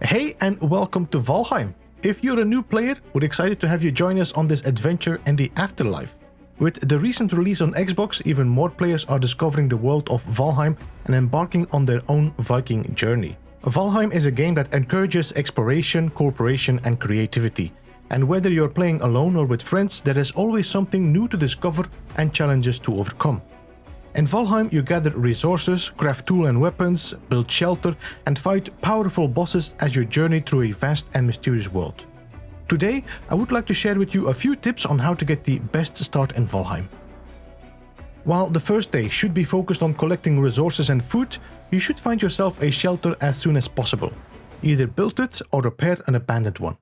Hey and welcome to Valheim. If you're a new player, we're excited to have you join us on this adventure in the afterlife. With the recent release on Xbox, even more players are discovering the world of Valheim and embarking on their own Viking journey. Valheim is a game that encourages exploration, cooperation and creativity. And whether you're playing alone or with friends, there is always something new to discover and challenges to overcome. In Valheim, you gather resources, craft tools and weapons, build shelter, and fight powerful bosses as you journey through a vast and mysterious world. Today, I would like to share with you a few tips on how to get the best start in Valheim. While the first day should be focused on collecting resources and food, you should find yourself a shelter as soon as possible. Either build it or repair an abandoned one.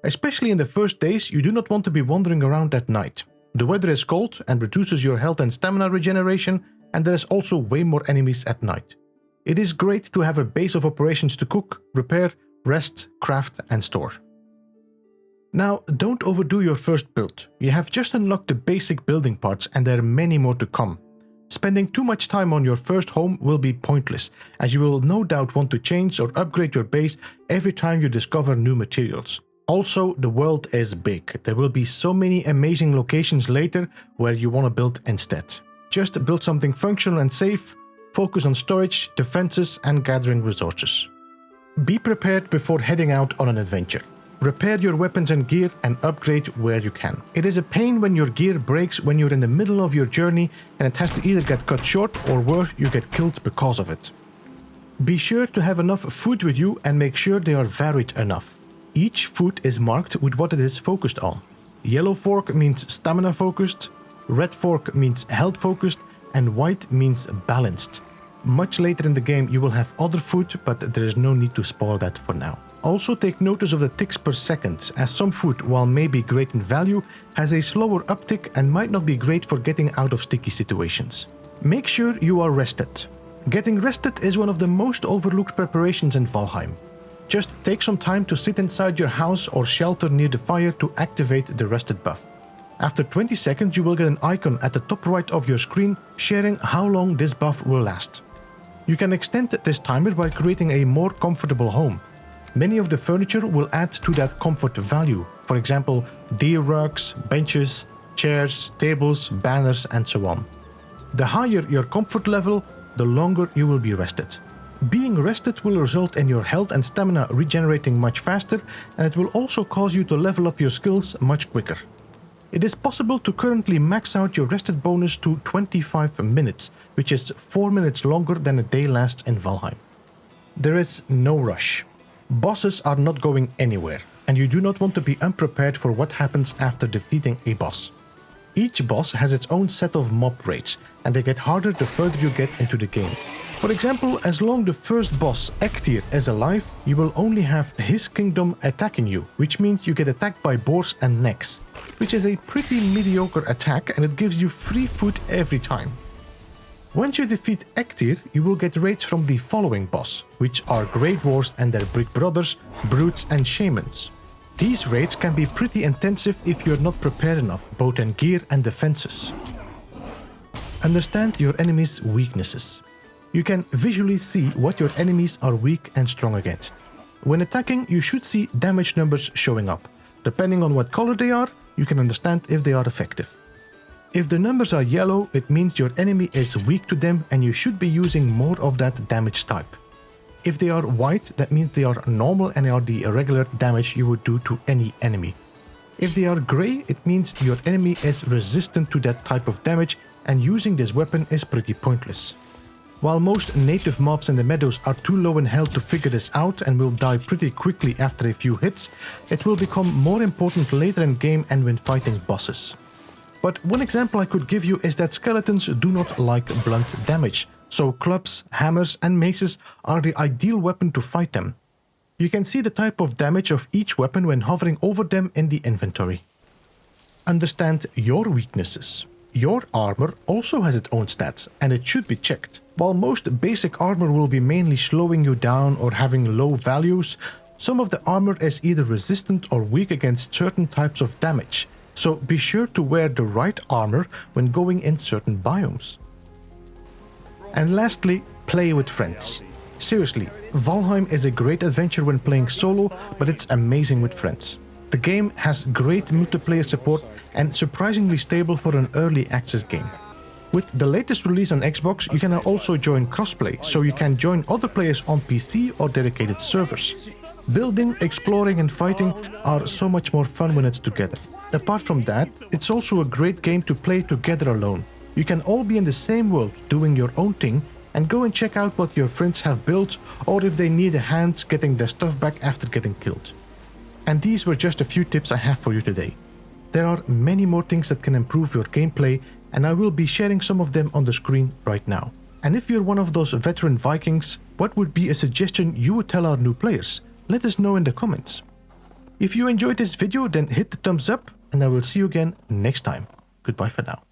Especially in the first days, you do not want to be wandering around at night. The weather is cold and reduces your health and stamina regeneration, and there is also way more enemies at night. It is great to have a base of operations to cook, repair, rest, craft and store. Now, don't overdo your first build. You have just unlocked the basic building parts and there are many more to come. Spending too much time on your first home will be pointless, as you will no doubt want to change or upgrade your base every time you discover new materials. Also, the world is big. There will be so many amazing locations later where you want to build instead. Just build something functional and safe, focus on storage, defenses and gathering resources. Be prepared before heading out on an adventure. Repair your weapons and gear and upgrade where you can. It is a pain when your gear breaks when you're in the middle of your journey and it has to either get cut short or worse, you get killed because of it. Be sure to have enough food with you and make sure they are varied enough. Each food is marked with what it is focused on. Yellow fork means stamina focused, red fork means health focused, and white means balanced. Much later in the game you will have other food, but there is no need to spoil that for now. Also take notice of the ticks per second, as some food, while maybe great in value, has a slower uptick and might not be great for getting out of sticky situations. Make sure you are rested. Getting rested is one of the most overlooked preparations in Valheim. Just take some time to sit inside your house or shelter near the fire to activate the rested buff. After 20 seconds you will get an icon at the top right of your screen sharing how long this buff will last. You can extend this timer by creating a more comfortable home. Many of the furniture will add to that comfort value, for example deer rugs, benches, chairs, tables, banners and so on. The higher your comfort level, the longer you will be rested. Being rested will result in your health and stamina regenerating much faster, and it will also cause you to level up your skills much quicker. It is possible to currently max out your rested bonus to 25 minutes, which is 4 minutes longer than a day lasts in Valheim. There is no rush. Bosses are not going anywhere, and you do not want to be unprepared for what happens after defeating a boss. Each boss has its own set of mob rates, and they get harder the further you get into the game. For example, as long as the first boss, Ektir, is alive, you will only have his kingdom attacking you, which means you get attacked by boars and necks, which is a pretty mediocre attack and it gives you free food every time. Once you defeat Ektir, you will get raids from the following boss, which are Grey Dwarves and their big brothers, Brutes and Shamans. These raids can be pretty intensive if you're not prepared enough, both in gear and defenses. Understand your enemy's weaknesses. You can visually see what your enemies are weak and strong against. When attacking, you should see damage numbers showing up. Depending on what color they are, you can understand if they are effective. If the numbers are yellow, it means your enemy is weak to them and you should be using more of that damage type. If they are white, that means they are normal and are the regular damage you would do to any enemy. If they are grey, it means your enemy is resistant to that type of damage and using this weapon is pretty pointless. While most native mobs in the meadows are too low in health to figure this out and will die pretty quickly after a few hits, it will become more important later in game and when fighting bosses. But one example I could give you is that skeletons do not like blunt damage, so clubs, hammers and maces are the ideal weapon to fight them. You can see the type of damage of each weapon when hovering over them in the inventory. Understand your weaknesses. Your armor also has its own stats and it should be checked. While most basic armor will be mainly slowing you down or having low values, some of the armor is either resistant or weak against certain types of damage, so be sure to wear the right armor when going in certain biomes. And lastly, play with friends. Seriously, Valheim is a great adventure when playing solo, but it's amazing with friends. The game has great multiplayer support and surprisingly stable for an early access game. With the latest release on Xbox, you can now also join crossplay, so you can join other players on PC or dedicated servers. Building, exploring and fighting are so much more fun when it's together. Apart from that, it's also a great game to play together alone. You can all be in the same world doing your own thing and go and check out what your friends have built or if they need a hand getting their stuff back after getting killed. And these were just a few tips I have for you today. There are many more things that can improve your gameplay, and I will be sharing some of them on the screen right now. And if you're one of those veteran Vikings, what would be a suggestion you would tell our new players? Let us know in the comments. If you enjoyed this video, then hit the thumbs up, and I will see you again next time. Goodbye for now.